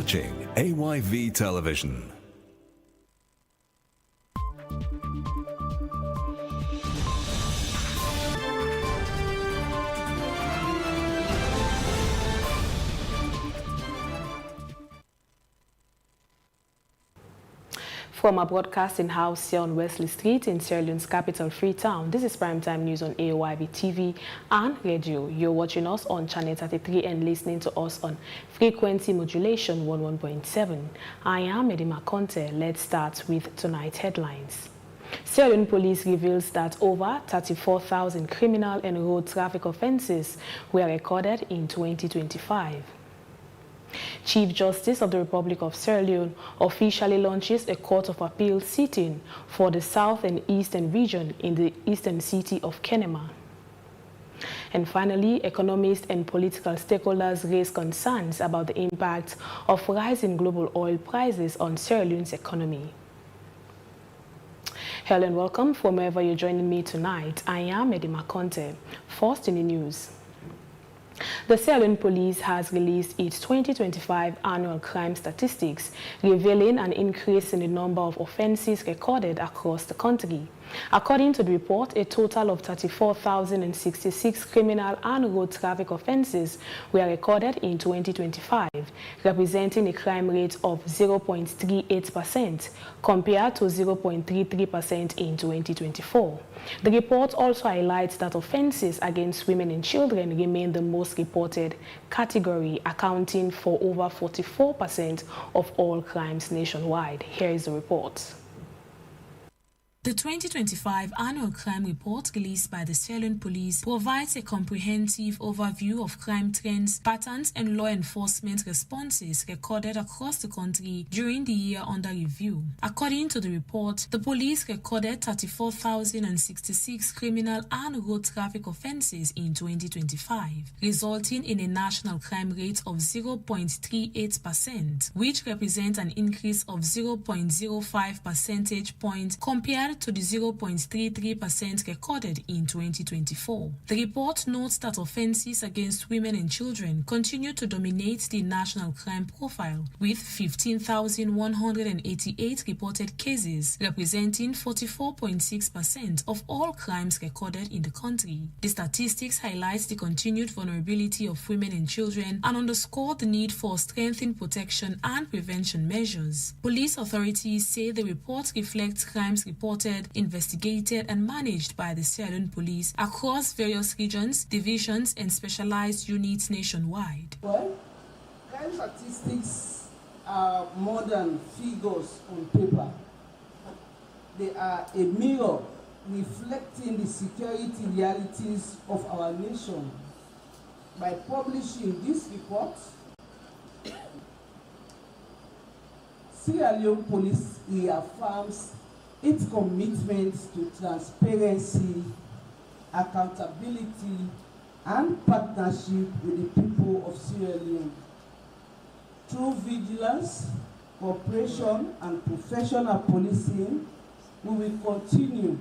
watching AYV Television. From our broadcasting house here on Wesley Street in Sierra Leone's capital, Freetown, this is Primetime News on AYV TV and radio. You're watching us on Channel 33 and listening to us on frequency modulation 11.7. I am Edima Conte. Let's start with tonight's headlines. Sierra Leone Police reveals that over 34,000 criminal and road traffic offences were recorded in 2025. Chief Justice of the Republic of Sierra Leone officially launches a Court of Appeal sitting for the South and Eastern region in the eastern city of Kenema. And finally, economists and political stakeholders raise concerns about the impact of rising global oil prices on Sierra Leone's economy. Hello and welcome from wherever you're joining me tonight. I am Edima Conte. First in the news. The Sierra Leone Police has released its 2025 annual crime statistics, revealing an increase in the number of offences recorded across the country. According to the report, a total of 34,066 criminal and road traffic offences were recorded in 2025, representing a crime rate of 0.38% compared to 0.33% in 2024. The report also highlights that offences against women and children remain the most reported category, accounting for over 44% of all crimes nationwide. Here is the report. The 2025 Annual Crime Report released by the Sierra Leone Police provides a comprehensive overview of crime trends, patterns, and law enforcement responses recorded across the country during the year under review. According to the report, the police recorded 34,066 criminal and road traffic offences in 2025, resulting in a national crime rate of 0.38%, which represents an increase of 0.05 percentage points compared to the 0.33% recorded in 2024. The report notes that offences against women and children continue to dominate the national crime profile, with 15,188 reported cases, representing 44.6% of all crimes recorded in the country. The statistics highlight the continued vulnerability of women and children and underscore the need for strengthened protection and prevention measures. Police authorities say the report reflects crimes reported, investigated, and managed by the Sierra Leone Police across various regions, divisions, and specialized units nationwide. Well, crime statistics are more than figures on paper. They are a mirror reflecting the security realities of our nation. By publishing this report, Sierra Leone Police reaffirms its commitment to transparency, accountability, and partnership with the people of Sierra Leone. Through vigilance, cooperation, and professional policing, we will continue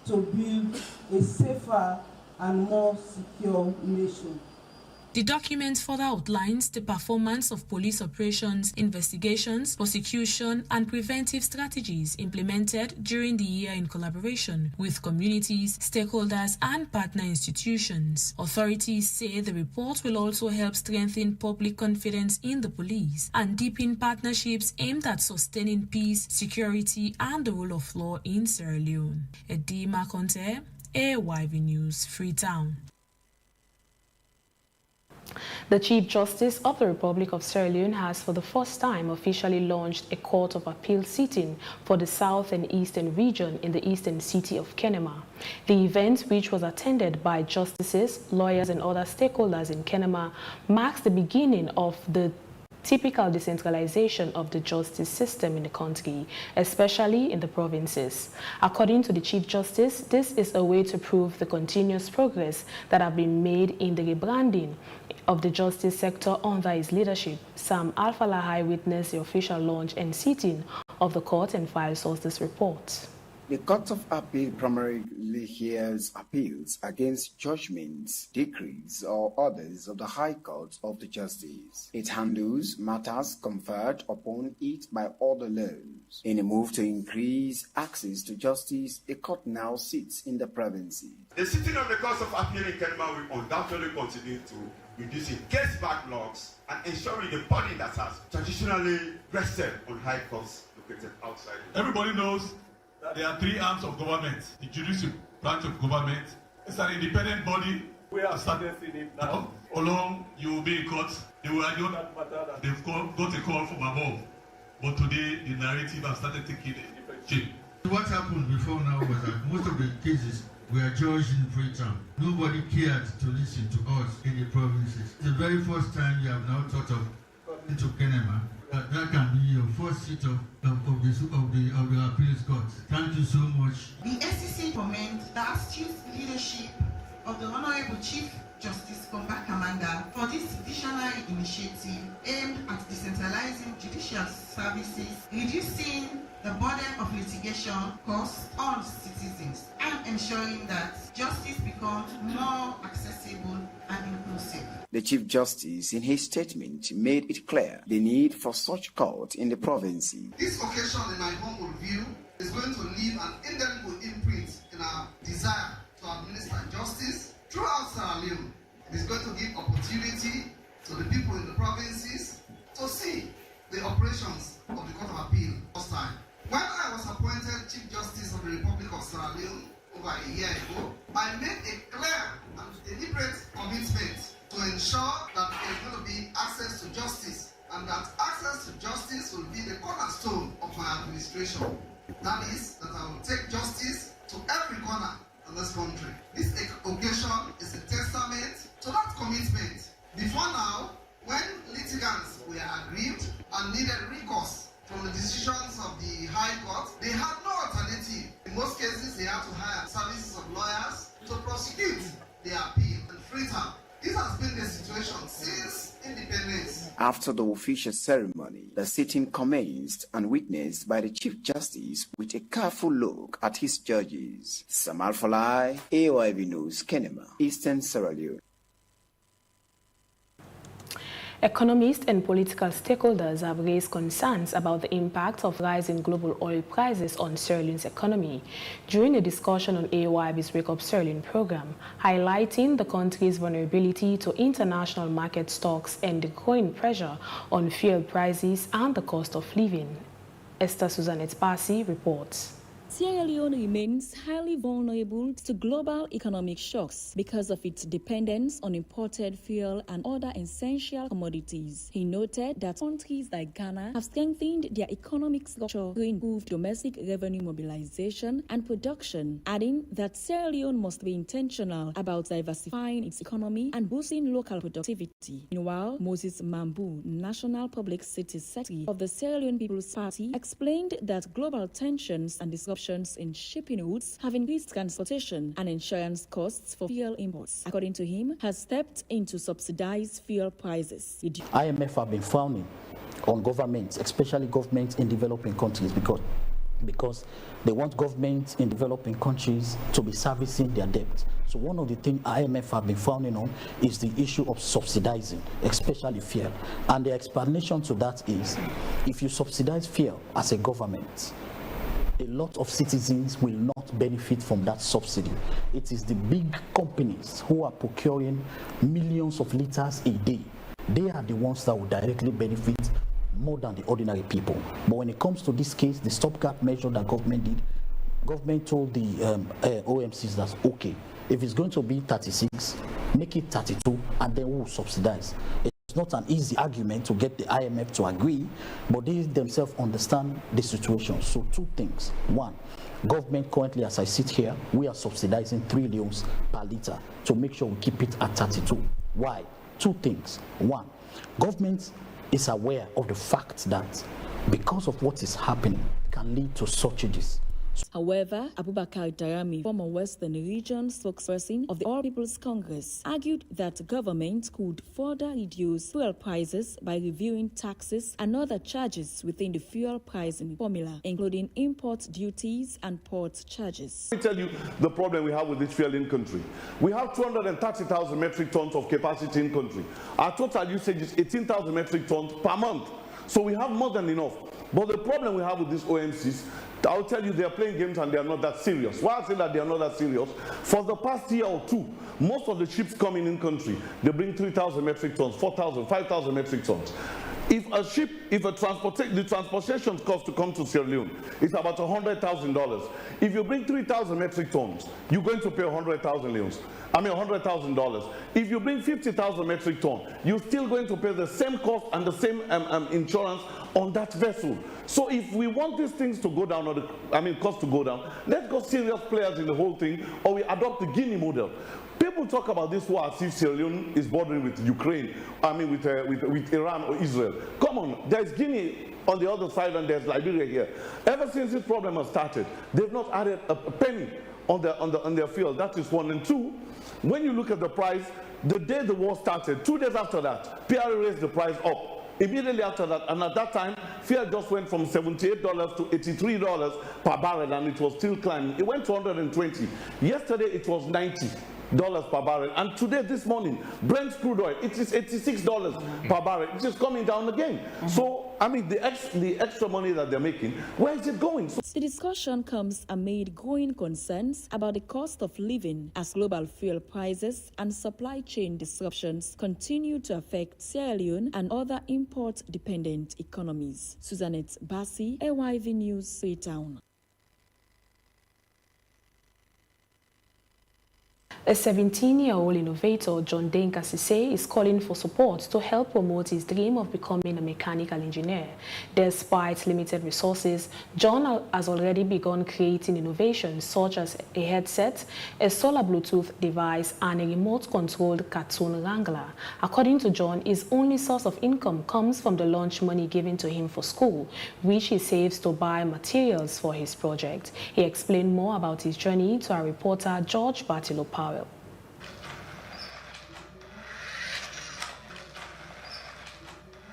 to build a safer and more secure nation. The document further outlines the performance of police operations, investigations, prosecution, and preventive strategies implemented during the year in collaboration with communities, stakeholders, and partner institutions. Authorities say the report will also help strengthen public confidence in the police and deepen partnerships aimed at sustaining peace, security, and the rule of law in Sierra Leone. Edima Conte, AYV News, Freetown. The Chief Justice of the Republic of Sierra Leone has for the first time officially launched a Court of Appeal sitting for the South and Eastern region in the eastern city of Kenema. The event, which was attended by justices, lawyers, and other stakeholders in Kenema, marks the beginning of the typical decentralization of the justice system in the country, especially in the provinces. According to the Chief Justice, this is a way to prove the continuous progress that have been made in the rebranding of the justice sector under his leadership. Sam Alfalahai witnessed the official launch and sitting of the court and files us this report. The Court of Appeal primarily hears appeals against judgments, decrees, or orders of the High Court of the Justice. It handles matters conferred upon it by other laws. In a move to increase access to justice, the court now sits in the provinces. The sitting of the Court of Appeal in Kenema will undoubtedly continue to reducing case backlogs and ensuring the body that has traditionally rested on high courts located outside. Everybody knows that there are three arms of government. The judicial branch of government is an independent body. We are starting it now. Along, you will be in court. They will argue that they've got a call from above. But today, the narrative has started taking a shape. What happened before now was that most of the cases were judged in Primetime. Nobody cared to listen to us in the provinces. The very first time you have now thought of coming to Kenema, that can be your first seat of the appeals court. Thank you so much. The SEC commend the astute leadership of the Honorable Chief Justice Komba Kamanga for this visionary initiative aimed at decentralizing judicial services, reducing the burden of litigation costs on citizens, and ensuring that justice becomes more accessible and inclusive. The Chief Justice, in his statement, made it clear the need for such court in the provinces. This occasion, in my humble view, is going to leave an indelible imprint in our desire to administer justice throughout Sierra Leone. It is going to give opportunity to the people in the provinces to see the operations of the Court of Appeal first time. When I was appointed Chief Justice of the Republic of Sierra Leone over a year ago, I made a clear and deliberate commitment to ensure that there is going to be access to justice, and that access to justice will be the cornerstone of my administration. That is, that I will take justice to every corner in this country. This occasion is a testament to that commitment. Before now, when litigants were aggrieved and needed recourse from the decisions of the High Court, they had no alternative. In most cases, they had to hire services of lawyers to prosecute their appeal and freedom. This has been the situation since independence. After the official ceremony, the sitting commenced and witnessed by the Chief Justice with a careful look at his judges. Samal Falai, AOIV News, Kenema, Eastern Sierra Leone. Economists and political stakeholders have raised concerns about the impact of rising global oil prices on Sierra Leone's economy during a discussion on AOIB's Wake Up Sierra Leone program, highlighting the country's vulnerability to international market stocks and the growing pressure on fuel prices and the cost of living. Esther Suzanette Pasi reports. Sierra Leone remains highly vulnerable to global economic shocks because of its dependence on imported fuel and other essential commodities. He noted that countries like Ghana have strengthened their economic structure to improve domestic revenue mobilization and production, adding that Sierra Leone must be intentional about diversifying its economy and boosting local productivity. Meanwhile, Moses Mambu, National Public Cities Secretary of the Sierra Leone People's Party, explained that global tensions and disruptions in shipping routes have increased transportation and insurance costs for fuel imports. According to him, has stepped in to subsidize fuel prices. IMF have been frowning on governments, especially governments in developing countries, because they want governments in developing countries to be servicing their debt. So one of the things IMF have been frowning on is the issue of subsidizing, especially fuel. And the explanation to that is, if you subsidize fuel as a government, a lot of citizens will not benefit from that subsidy. It is the big companies who are procuring millions of liters a day. They are the ones that will directly benefit more than the ordinary people. But when it comes to this case, the stopgap measure that government did, government told the OMCs that, okay, if it's going to be 36, make it 32, and then we'll subsidize. It's not an easy argument to get the IMF to agree, but they themselves understand the situation. So two things. One, government currently, as I sit here, we are subsidizing 3 leones per liter to make sure we keep it at 32. Why? Two things. One, government is aware of the fact that because of what is happening can lead to shortages. However, Abubakar Darami, former Western Region spokesperson of the All People's Congress, argued that government could further reduce fuel prices by reviewing taxes and other charges within the fuel pricing formula, including import duties and port charges. Let me tell you the problem we have with this fuel in country. We have 230,000 metric tons of capacity in country. Our total usage is 18,000 metric tons per month. So we have more than enough. But the problem we have with these OMCs, I'll tell you, they're playing games and they're not that serious. Why I say that they're not that serious? For the past year or two, most of the ships coming in country, they bring 3,000 metric tons, 4,000, 5,000 metric tons. If the transportation cost to come to Sierra Leone is about $100,000. If you bring 3,000 metric tons, you're going to pay $100,000. If you bring 50,000 metric tons, you're still going to pay the same cost and the same insurance on that vessel. So if we want these things to go down, cost to go down, let's go serious players in the whole thing, or we adopt the Guinea model. People talk about this war as if Sierra Leone is bordering with Ukraine, with Iran or Israel. Come on, there's Guinea on the other side and there's Liberia here. Ever since this problem has started, they've not added a penny on their fuel. That is one. And two, when you look at the price, the day the war started, 2 days after that, PRA raised the price up. Immediately after that, and at that time, fuel just went from $78 to $83 per barrel, and it was still climbing. It went to 120. Yesterday, it was $90 per barrel, and today, this morning, Brent crude oil, it is $86 per barrel. It is coming down again. So, the extra money that they're making, where is it going? The discussion comes amid growing concerns about the cost of living as global fuel prices and supply chain disruptions continue to affect Sierra Leone and other import-dependent economies. Suzanette Bassi, AYV News, Freetown. A 17-year-old innovator, John Denka Sise, is calling for support to help promote his dream of becoming a mechanical engineer. Despite limited resources, John has already begun creating innovations such as a headset, a solar Bluetooth device, and a remote-controlled cartoon wrangler. According to John, his only source of income comes from the lunch money given to him for school, which he saves to buy materials for his project. He explained more about his journey to our reporter, George Bartilo Powell.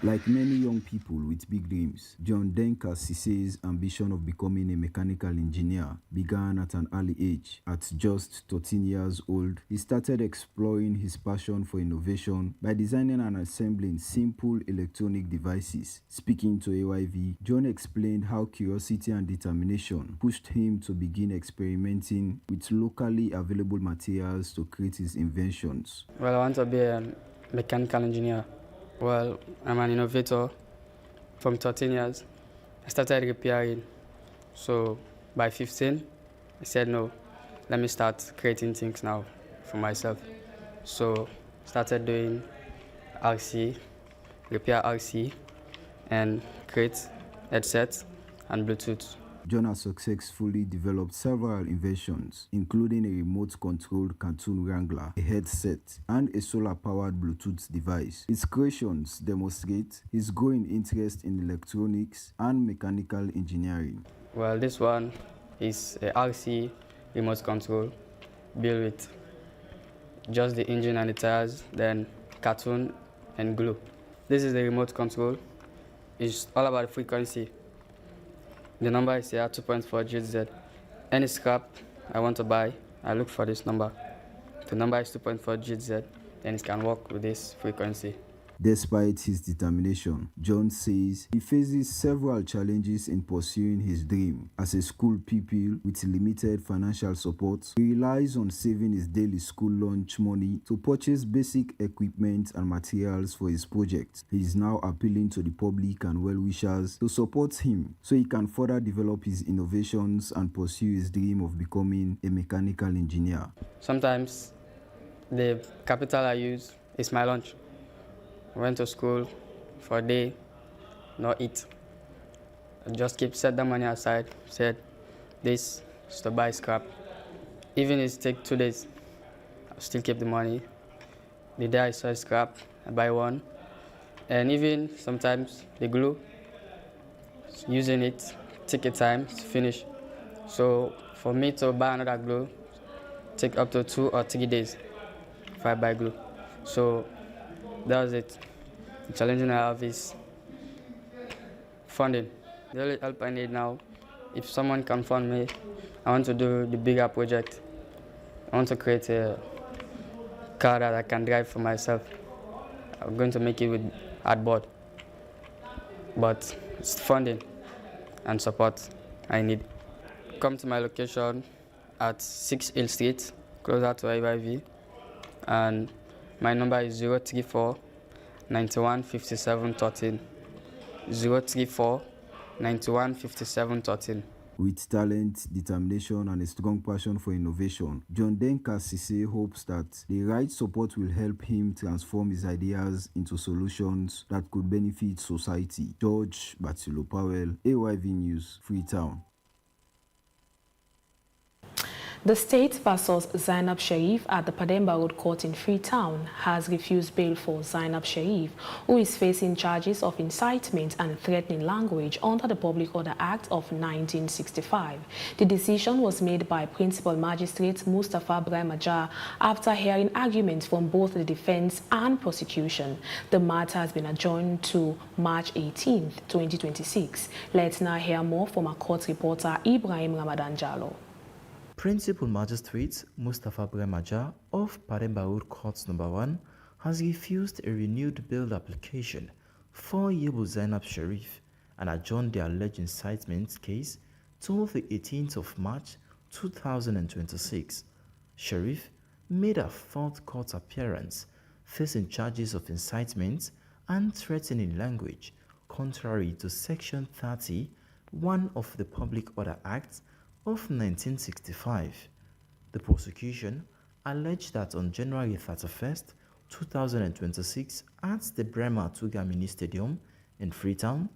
Like many young people with big dreams, John Denka Sise's ambition of becoming a mechanical engineer began at an early age. At just 13 years old, he started exploring his passion for innovation by designing and assembling simple electronic devices. Speaking to AYV, John explained how curiosity and determination pushed him to begin experimenting with locally available materials to create his inventions. Well, I want to be a mechanical engineer. Well, I'm an innovator. From 13 years, I started repairing. So by 15, I said, no, let me start creating things now for myself. So started doing RC, repair RC, and create headsets and Bluetooth. John has successfully developed several inventions, including a remote-controlled cartoon wrangler, a headset, and a solar-powered Bluetooth device. His creations demonstrate his growing interest in electronics and mechanical engineering. Well, this one is a RC remote control built with just the engine and the tires, then cartoon and glue. This is the remote control. It's all about frequency. The number is here, 2.4 GHz. Any scrap I want to buy, I look for this number. The number is 2.4 GHz, then it can work with this frequency. Despite his determination, John says he faces several challenges in pursuing his dream. As a school pupil with limited financial support, he relies on saving his daily school lunch money to purchase basic equipment and materials for his project. He is now appealing to the public and well-wishers to support him so he can further develop his innovations and pursue his dream of becoming a mechanical engineer. Sometimes the capital I use is my lunch. I went to school for a day, not eat. I just set the money aside, said this is to buy scrap. Even if it takes 2 days, I still keep the money. The day I saw scrap, I buy one. And even sometimes the glue, using it, take a time to finish. So for me to buy another glue, take up to 2 or 3 days if I buy glue. So that was it. The challenge I have is funding. The only help I need now, if someone can fund me, I want to do the bigger project. I want to create a car that I can drive for myself. I'm going to make it with hardboard. But it's funding and support I need. Come to my location at 6 Hill Street, closer to AYV. And my number is 034 91 57 13. 034 91 57 13. With talent, determination, and a strong passion for innovation, John Denka Sise hopes that the right support will help him transform his ideas into solutions that could benefit society. George Batilo Powell, AYV News, Freetown. The state versus Zainab Sharif at the Pademba Road Court in Freetown has refused bail for Zainab Sharif, who is facing charges of incitement and threatening language under the Public Order Act of 1965. The decision was made by Principal Magistrate Mustafa Brahmajar after hearing arguments from both the defense and prosecution. The matter has been adjourned to March 18, 2026. Let's now hear more from our court reporter Ibrahim Ramadan Jalo. Principal Magistrate Mustafa Brahmajar of Pademba Road Court No. 1 has refused a renewed bail application for Yebu Zainab Sharif and adjourned the alleged incitement case till the 18th of March 2026. Sharif made her fourth court appearance, facing charges of incitement and threatening language, contrary to Section 30, 1 of the Public Order Act of 1965. The prosecution alleged that on January 31st, 2026, at the Bremer Tuga Mini Stadium in Freetown,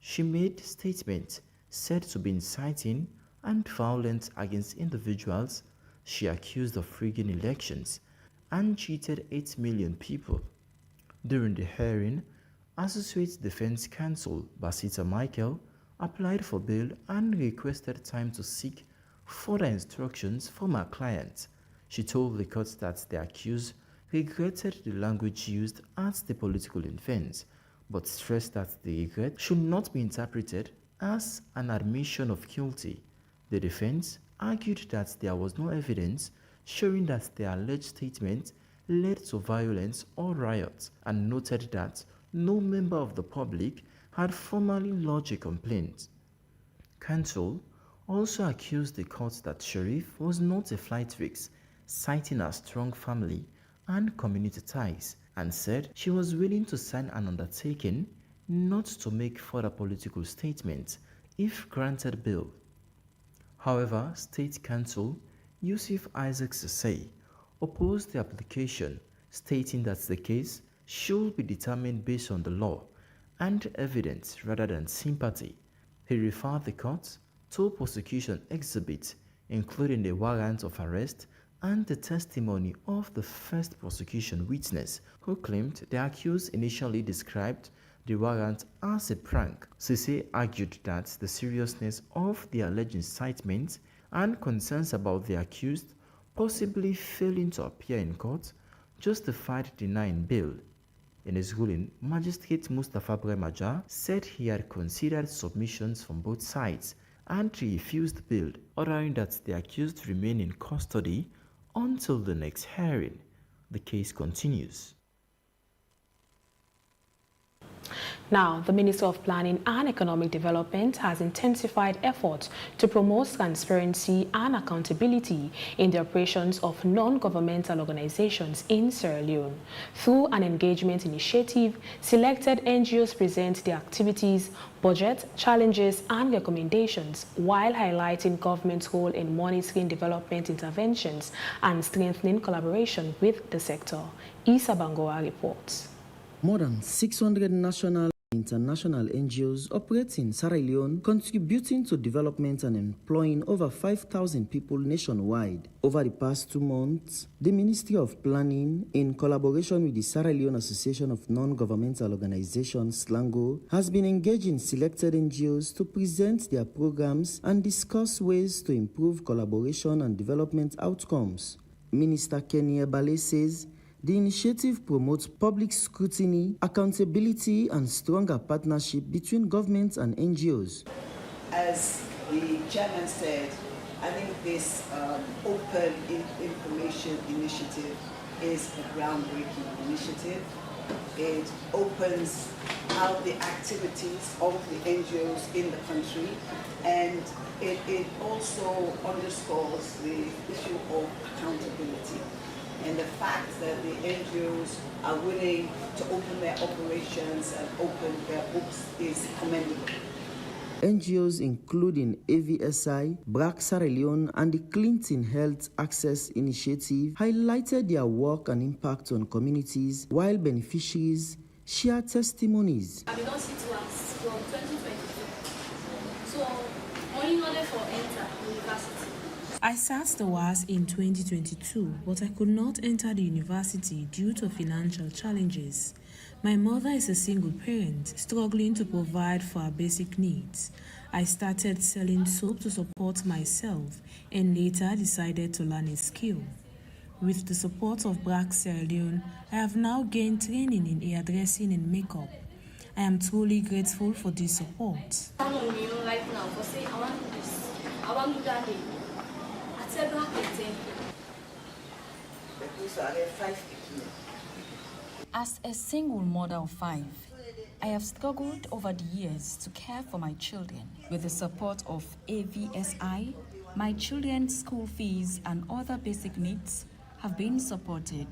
she made statements said to be inciting and violent against individuals she accused of rigging elections and cheated 8 million people. During the hearing, Associate Defense Counsel Basita Michael applied for bail and requested time to seek further instructions from her client. She told the court that the accused regretted the language used at the political event, but stressed that the regret should not be interpreted as an admission of guilty. The defense argued that there was no evidence showing that the alleged statement led to violence or riots, and noted that no member of the public had formally lodged a complaint. Counsel also accused the court that Sharif was not a flight risk, citing her strong family and community ties, and said she was willing to sign an undertaking not to make further political statements if granted bail. However, State Counsel Yusuf Isaac Sesay opposed the application, stating that the case should be determined based on the law and evidence rather than sympathy. He referred the court to prosecution exhibits, including the warrant of arrest and the testimony of the first prosecution witness, who claimed the accused initially described the warrant as a prank. Sise argued that the seriousness of the alleged incitement and concerns about the accused possibly failing to appear in court justified denying bail. In his ruling, Magistrate Mustafa Brahmajar said he had considered submissions from both sides and refused bail, ordering that the accused remain in custody until the next hearing. The case continues. Now, the Minister of Planning and Economic Development has intensified efforts to promote transparency and accountability in the operations of non-governmental organizations in Sierra Leone. Through an engagement initiative, selected NGOs present their activities, budget, challenges, and recommendations, while highlighting government's role in monitoring development interventions and strengthening collaboration with the sector. Isa Bangoa reports. More than 600 national International NGOs operate in Sierra Leone, contributing to development and employing over 5,000 people nationwide. Over the past 2 months, the Ministry of Planning, in collaboration with the Sierra Leone Association of Non-Governmental Organizations, SLANGO, has been engaging selected NGOs to present their programs and discuss ways to improve collaboration and development outcomes. Minister Kenny Ebale says the initiative promotes public scrutiny, accountability, and stronger partnership between governments and NGOs. As the chairman said, I think this open information initiative is a groundbreaking initiative. It opens out the activities of the NGOs in the country, and it also underscores the issue of accountability. And the fact that the NGOs are willing to open their operations and open their books is commendable. NGOs including AVSI, BRAC Sierra Leone, and the Clinton Health Access Initiative highlighted their work and impact on communities, while beneficiaries shared testimonies. I've been on CITUAS from 2022, so only in order for enter university. I sat the WAS in 2022, but I could not enter the university due to financial challenges. My mother is a single parent, struggling to provide for her basic needs. I started selling soap to support myself and later decided to learn a skill. With the support of BRAC Sierra Leone, I have now gained training in hairdressing and makeup. I am truly grateful for this support. I'm on you right now for saying I want to do this, I want to do that. As a single mother of 5, I have struggled over the years to care for my children. With the support of AVSI, my children's school fees and other basic needs have been supported.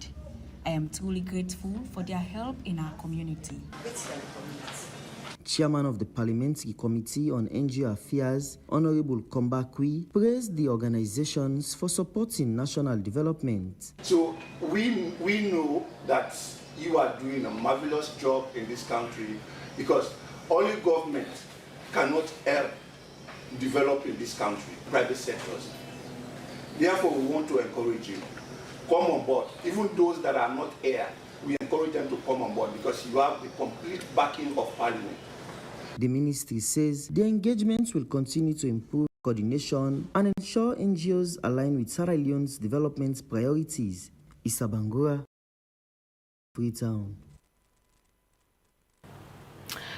I am truly grateful for their help in our community. Chairman of the Parliamentary Committee on NGO Affairs, Honorable Kombakwi, praised the organizations for supporting national development. So we know that you are doing a marvelous job in this country, because only government cannot help develop in this country, private sectors. Therefore, we want to encourage you. Come on board. Even those that are not here, we encourage them to come on board, because you have the complete backing of Parliament. The ministry says the engagements will continue to improve coordination and ensure NGOs align with Sierra Leone's development priorities. Issa Bangura, Freetown.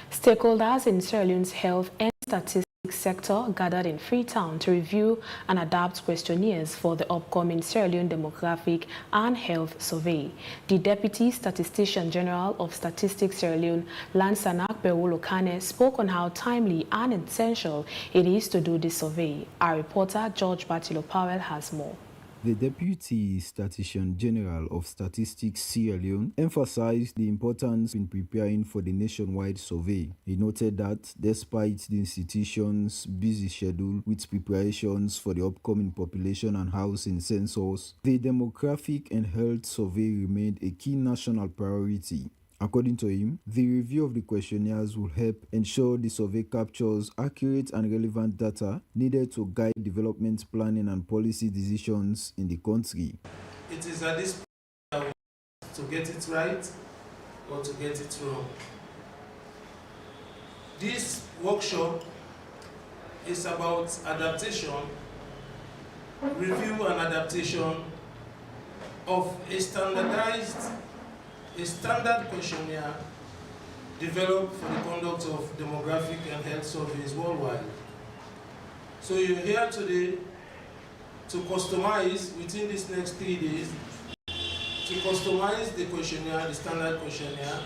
Stakeholders in Sierra Leone's health and statistics sector gathered in Freetown to review and adapt questionnaires for the upcoming Sierra Leone Demographic and Health Survey. The Deputy Statistician General of Statistics Sierra Leone, Lansanak Bewolokane, spoke on how timely and essential it is to do this survey. Our reporter, George Bartilo Powell, has more. The Deputy Statistician General of Statistics Sierra Leone emphasized the importance in preparing for the nationwide survey. He noted that despite the institution's busy schedule with preparations for the upcoming population and housing census, the demographic and health survey remained a key national priority. According to him, the review of the questionnaires will help ensure the survey captures accurate and relevant data needed to guide development planning and policy decisions in the country. It is at this point to get it right or to get it wrong. This workshop is about adaptation, review and adaptation of a standard questionnaire developed for the conduct of demographic and health surveys worldwide. So you're here today to customize within these next 3 days, to customize the questionnaire, the standard questionnaire,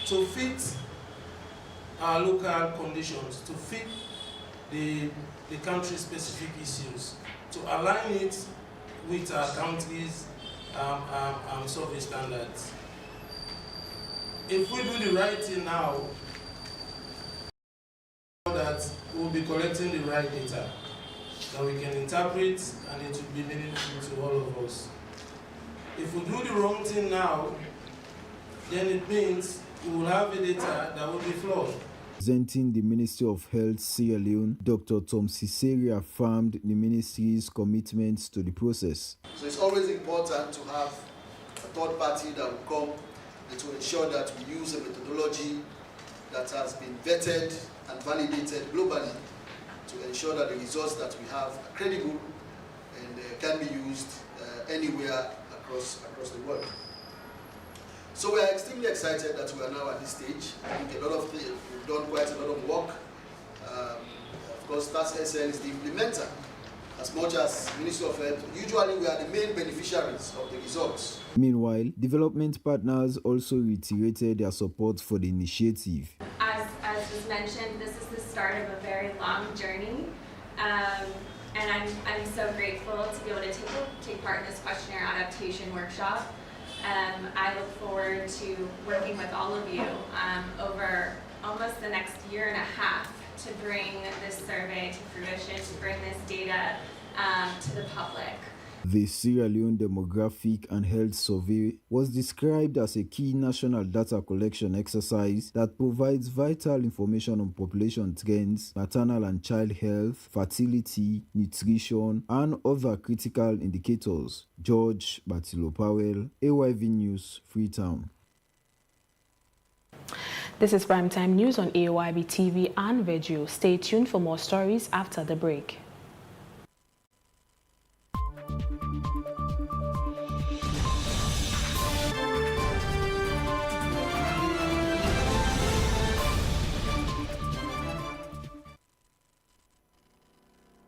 to fit our local conditions, to fit the country-specific issues, to align it with our country's survey standards. If we do the right thing now, that we'll be collecting the right data that we can interpret and it will be meaningful to all of us. If we do the wrong thing now, then it means you will have a data that will be flawed. Presenting the Ministry of Health Sierra Leone, Dr. Tom Ciceri affirmed the ministry's commitment to the process. So it's always important to have a third party that will come and to ensure that we use a methodology that has been vetted and validated globally to ensure that the results that we have are credible and can be used anywhere across the world. So we are extremely excited that we are now at this stage. I think a lot of things, we've done quite a lot of work. Of course, StatsSN is the implementer. As much as Ministry of Health, usually we are the main beneficiaries of the results. Meanwhile, development partners also reiterated their support for the initiative. As was mentioned, this is the start of a very long journey. And I'm so grateful to be able to take part in this questionnaire adaptation workshop. I look forward to working with all of you over almost the next year and a half to bring this survey to fruition, to bring this data to the public. The Sierra Leone Demographic and Health Survey was described as a key national data collection exercise that provides vital information on population trends, maternal and child health, fertility, nutrition, and other critical indicators. George Batilo Powell, AYV News, Freetown. This is Primetime News on AYB TV and video. Stay tuned for more stories after the break.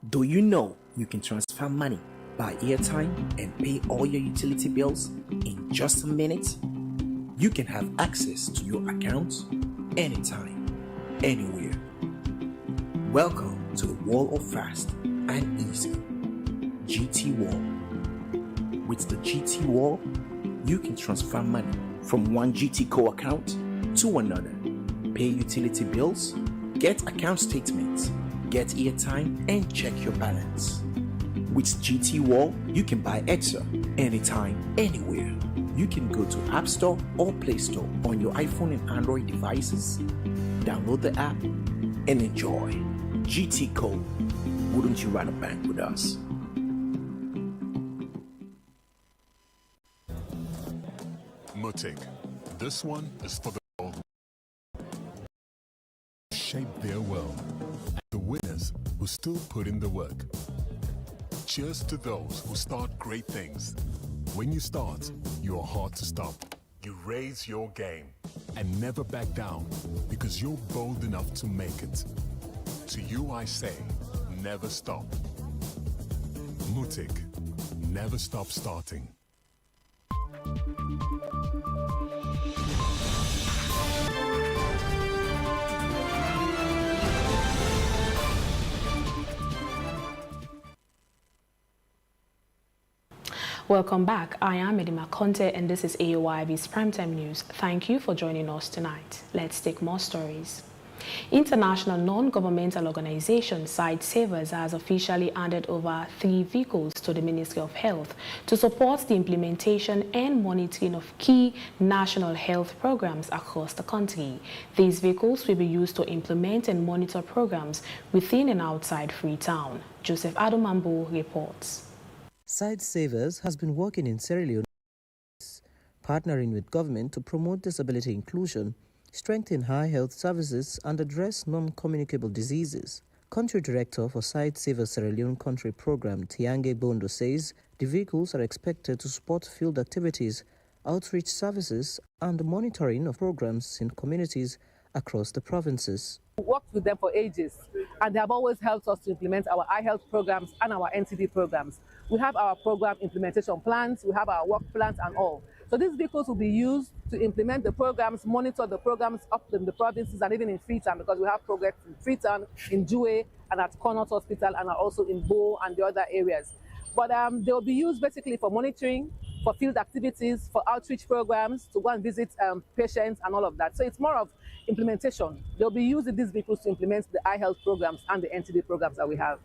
Do you know you can transfer money, buy airtime, and pay all your utility bills in just a minute? You can have access to your account anytime, anywhere. Welcome to the world of fast and easy. GT Wall. With the GT Wall, you can transfer money from one GT Co account to another, pay utility bills, get account statements, get airtime, and check your balance. With GT Wall, you can buy Exa anytime, anywhere. You can go to App Store or Play Store on your iPhone and Android devices, download the app, and enjoy. GT Co. Wouldn't you rather bank with us? Mutik. This one is for the world. Shape their world. The winners who still put in the work. Cheers to those who start great things. When you start, you are hard to stop. You raise your game and never back down because you're bold enough to make it. To you I say, never stop. Mutik, never stop starting. Welcome back. I am Edima Conte and this is AOIB's Primetime News. Thank you for joining us tonight. Let's take more stories. International non-governmental organization Site Savers has officially handed over 3 vehicles to the Ministry of Health to support the implementation and monitoring of key national health programs across the country. These vehicles will be used to implement and monitor programs within and outside Freetown. Joseph Adomambo reports. Site Savers has been working in Sierra Leone, partnering with government to promote disability inclusion, strengthen high health services, and address non-communicable diseases. Country Director for Site Savers Sierra Leone Country Program, Tiange Bondo, says the vehicles are expected to support field activities, outreach services, and monitoring of programs in communities across the provinces. We worked with them for ages, and they have always helped us to implement our iHealth programs and our NCD programs. We have our program implementation plans, we have our work plans and all. So these vehicles will be used to implement the programs, monitor the programs up in the provinces and even in Freetown, because we have programs in Freetown, in Jue, and at Connaught Hospital, and also in Bo and the other areas. But they will be used basically for monitoring, for field activities, for outreach programs, to go and visit patients and all of that. So it's more of implementation. They'll be using these vehicles to implement the iHealth programs and the NTD programs that we have.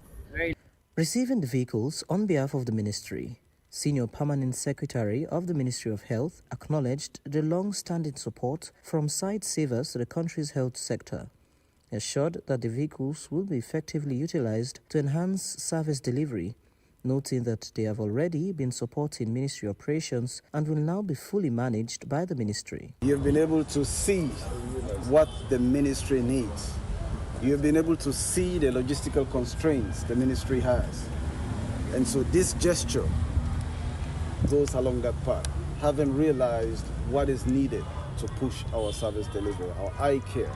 Receiving the vehicles on behalf of the ministry, Senior Permanent Secretary of the Ministry of Health, acknowledged the long-standing support from site savers to the country's health sector, assured that the vehicles will be effectively utilized to enhance service delivery, noting that they have already been supporting ministry operations and will now be fully managed by the ministry. You've been able to see what the ministry needs. You've been able to see the logistical constraints the ministry has. And so this gesture goes along that path, having realized what is needed to push our service delivery, our eye care.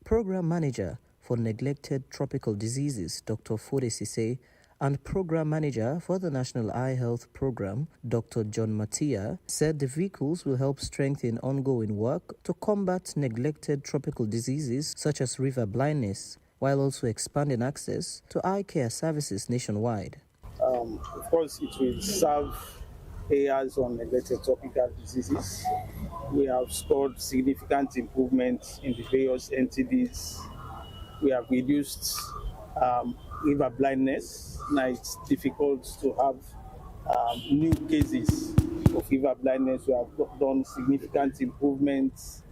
Program Manager for Neglected Tropical Diseases, Dr. Fode Sise, and Program Manager for the National Eye Health Program, Dr. John Mattia, said the vehicles will help strengthen ongoing work to combat neglected tropical diseases such as river blindness, while also expanding access to eye care services nationwide. Of course, it will serve areas on neglected tropical diseases. We have scored significant improvements in the various entities. We have reduced river blindness. Now it's difficult to have new cases of river blindness. We have done significant improvements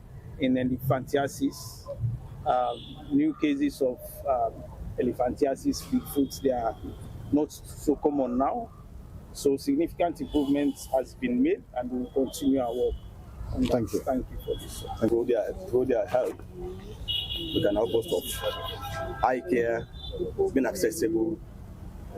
in elephantiasis. New cases of elephantiasis, Bigfoot, they are not so common now. So significant improvements has been made, and we will continue our work. Thank you. Thank you for this. Through their help, we can help us of eye care being accessible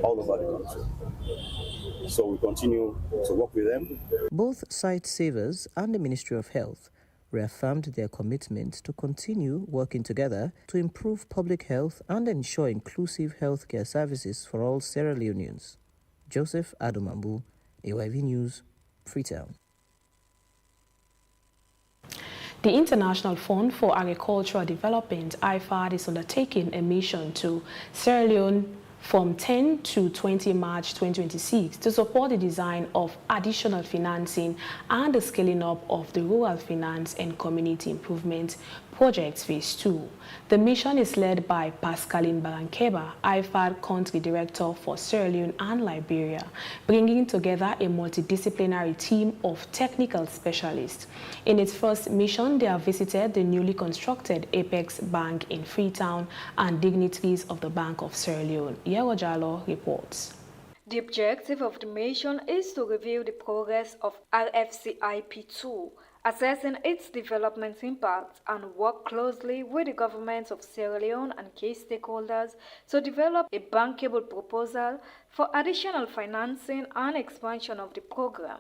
all over the country. So we continue to work with them. Both site savers and the Ministry of Health reaffirmed their commitment to continue working together to improve public health and ensure inclusive healthcare services for all Sierra Leoneans. Joseph Adomambu, AYV News, Freetown. The International Fund for Agricultural Development, IFAD, is undertaking a mission to Sierra Leone from 10 to 20 March 2026 to support the design of additional financing and the scaling up of the Rural Finance and Community Improvement Projects Phase 2. The mission is led by Pascaline Barankeba, IFAD Country Director for Sierra Leone and Liberia, bringing together a multidisciplinary team of technical specialists. In its first mission, they have visited the newly constructed Apex Bank in Freetown and dignitaries of the Bank of Sierra Leone. Yero Jalo reports. The objective of the mission is to review the progress of RFCIP2, assessing its development impact, and work closely with the governments of Sierra Leone and key stakeholders to develop a bankable proposal for additional financing and expansion of the program.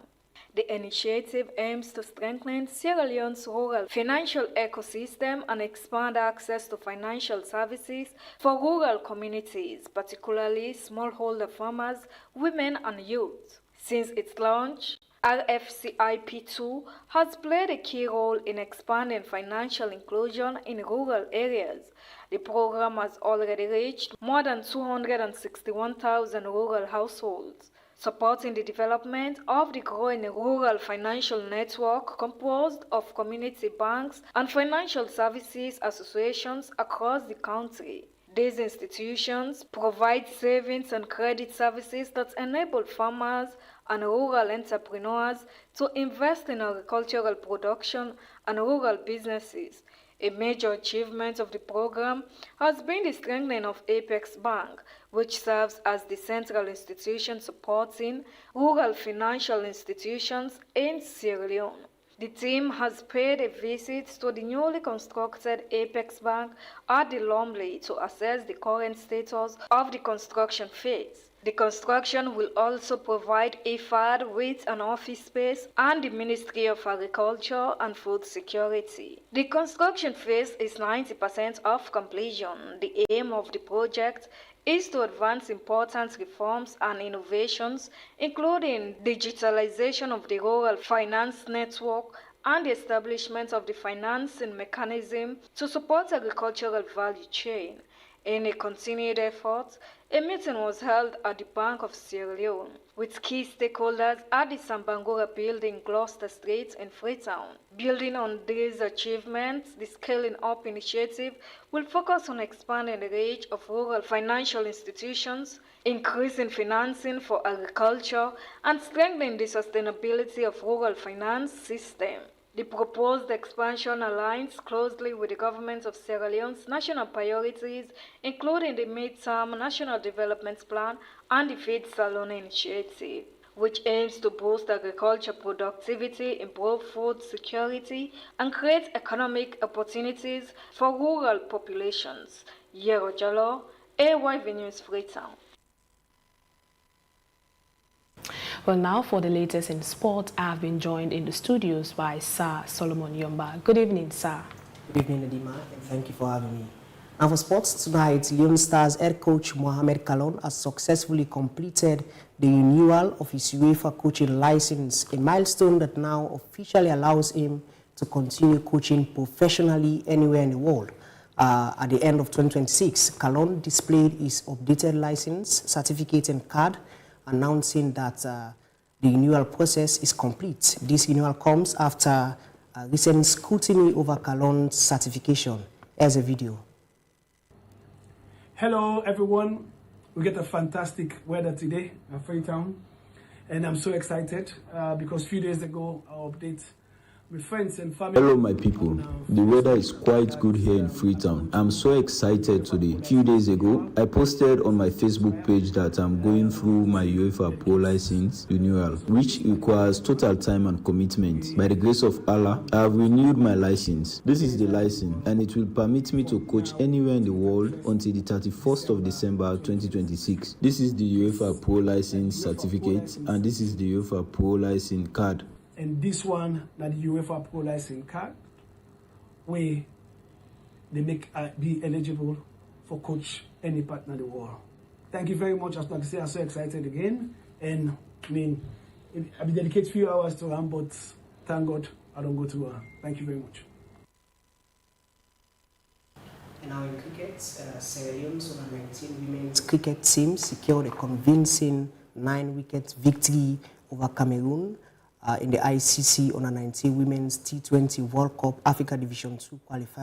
The initiative aims to strengthen Sierra Leone's rural financial ecosystem and expand access to financial services for rural communities, particularly smallholder farmers, women, and youth. Since its launch, RFCIP2 has played a key role in expanding financial inclusion in rural areas. The program has already reached more than 261,000 rural households, supporting the development of the growing rural financial network composed of community banks and financial services associations across the country. These institutions provide savings and credit services that enable farmers and rural entrepreneurs to invest in agricultural production and rural businesses. A major achievement of the program has been the strengthening of Apex Bank, which serves as the central institution supporting rural financial institutions in Sierra Leone. The team has paid a visit to the newly constructed Apex Bank at the Lumley to assess the current status of the construction phase. The construction will also provide IFAD with an office space and the Ministry of Agriculture and Food Security. The construction phase is 90% of completion. The aim of the project is to advance important reforms and innovations, including digitalization of the rural finance network and the establishment of the financing mechanism to support agricultural value chain. In a continued effort, A meeting was held at the Bank of Sierra Leone with key stakeholders at the Sambangura building, Gloucester Street in Freetown. Building on these achievements, the Scaling Up initiative will focus on expanding the reach of rural financial institutions, increasing financing for agriculture, and strengthening the sustainability of rural finance system. The proposed expansion aligns closely with the government of Sierra Leone's national priorities, including the Mid-Term National Development Plan and the Feed Salon Initiative, which aims to boost agriculture productivity, improve food security, and create economic opportunities for rural populations. Yero Jalo, AYV News, Freetown. Well, now for the latest in sport, I have been joined in the studios by Sir Solomon Yomba. Good evening, sir. Good evening, Nadima, and thank you for having me. Now for sports tonight, Leon Stars head coach Mohamed Kalon has successfully completed the renewal of his UEFA coaching license, a milestone that now officially allows him to continue coaching professionally anywhere in the world. At the end of 2026, Kalon displayed his updated license, certificate and card, announcing that the renewal process is complete. This renewal comes after recent scrutiny over Kalon's certification. Here's a video. Hello everyone, we get a fantastic weather today at Freetown, and I'm so excited because a few days ago I update with friends and family. Hello my people, the weather is quite good here in Freetown. I'm so excited today. A few days ago, I posted on my Facebook page that I'm going through my UEFA Pro license renewal, which requires total time and commitment. By the grace of Allah, I have renewed my license. This is the license, and it will permit me to coach anywhere in the world until the 31st of December 2026. This is the UEFA Pro license certificate, and this is the UEFA Pro license card. And this one, that the UEFA Pro license card, where they make be eligible for coach any partner in the world. Thank you very much. As I say, I'm so excited again. And I mean, I'll be dedicated a few hours to run, but thank God I don't go to her. Thank you very much. Now in cricket, Sierra Leone's under-19 women's cricket team secured a convincing 9-wicket victory over Cameroon in the ICC under-19 Women's T20 World Cup Africa Division 2 qualifier.